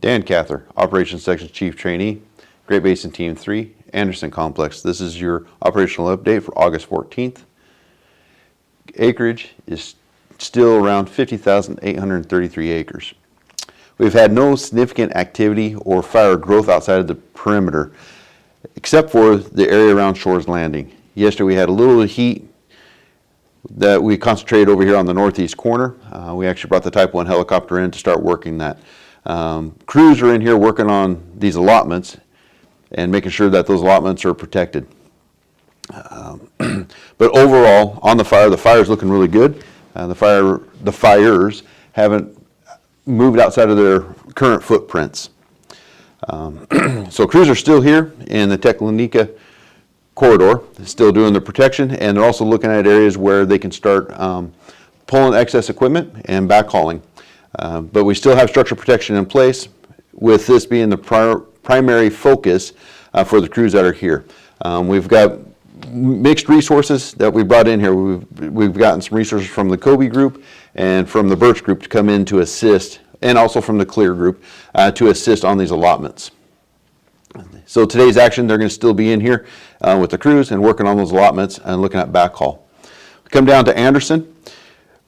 Dan Cather, Operations Section Chief Trainee, Great Basin Team 3, Anderson Complex. This is your operational update for August 14th. Acreage is still around 50,833 acres. We've had no significant activity or fire growth outside of the perimeter, except for the area around Shores Landing. Yesterday we had a little heat that we concentrated over here on the northeast corner. We actually brought the Type 1 helicopter in to start working that. Crews are in here working on these allotments and making sure that those allotments are protected. But overall, on the fire is looking really good. The fires haven't moved outside of their current footprints. So crews are still here in the Teclanica corridor, still doing the protection, and they're also looking at areas where they can start pulling excess equipment and backhauling. But we still have structural protection in place, with this being the primary focus for the crews that are here. We've got mixed resources that we brought in here. We've gotten some resources from the Kobe group and from the Birch group to come in to assist, and also from the Clear group to assist on these allotments. So today's action, they're going to still be in here with the crews and working on those allotments and looking at backhaul. We come down to Anderson.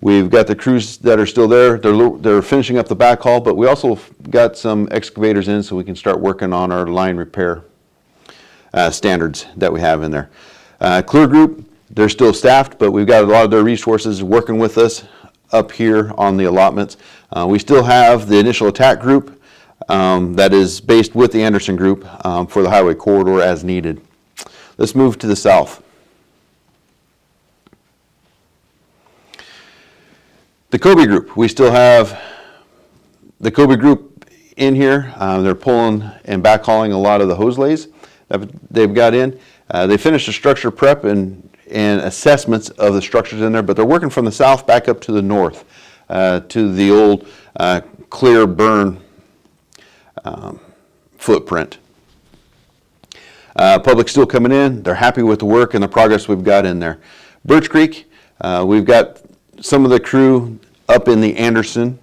We've got the crews that are still there. They're finishing up the backhaul, but we also got some excavators in so we can start working on our line repair standards that we have in there. Clear group, they're still staffed, but we've got a lot of their resources working with us up here on the allotments. We still have the initial attack group that is based with the Anderson group for the highway corridor as needed. Let's move to the south. The Kobe group, we still have the Kobe group in here. They're pulling and backhauling a lot of the hose lays that they've got in. They finished the structure prep and assessments of the structures in there, but they're working from the south back up to the north to the old Clear burn footprint. Public's still coming in. They're happy with the work and the progress we've got in there. Birch Creek, we've got some of the crew up in the Anderson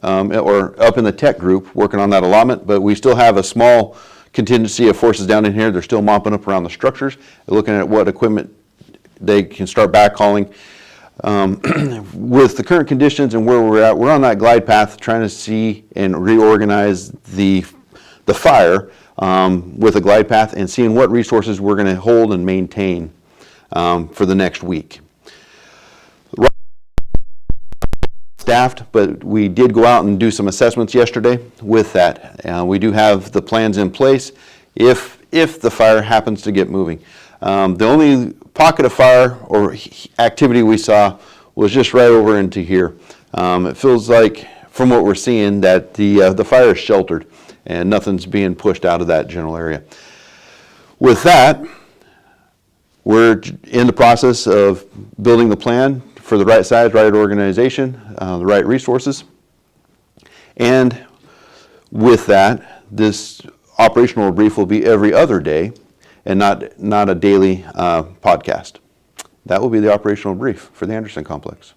or up in the tech group working on that allotment, but we still have a small contingency of forces down in here. They're still mopping up around the structures, looking at what equipment they can start backhauling. With the current conditions and where we're at, we're on that glide path trying to see and reorganize the fire with a glide path and seeing what resources we're going to hold and maintain for the next week. Staffed, but we did go out and do some assessments yesterday with that. We do have the plans in place if the fire happens to get moving. The only pocket of fire or activity we saw was just right over into here. It feels like, from what we're seeing, that the fire is sheltered and nothing's being pushed out of that general area. With that, we're in the process of building the plan for the right size, right organization, the right resources. And with that, this operational brief will be every other day and not a daily podcast. That will be the operational brief for the Anderson Complex.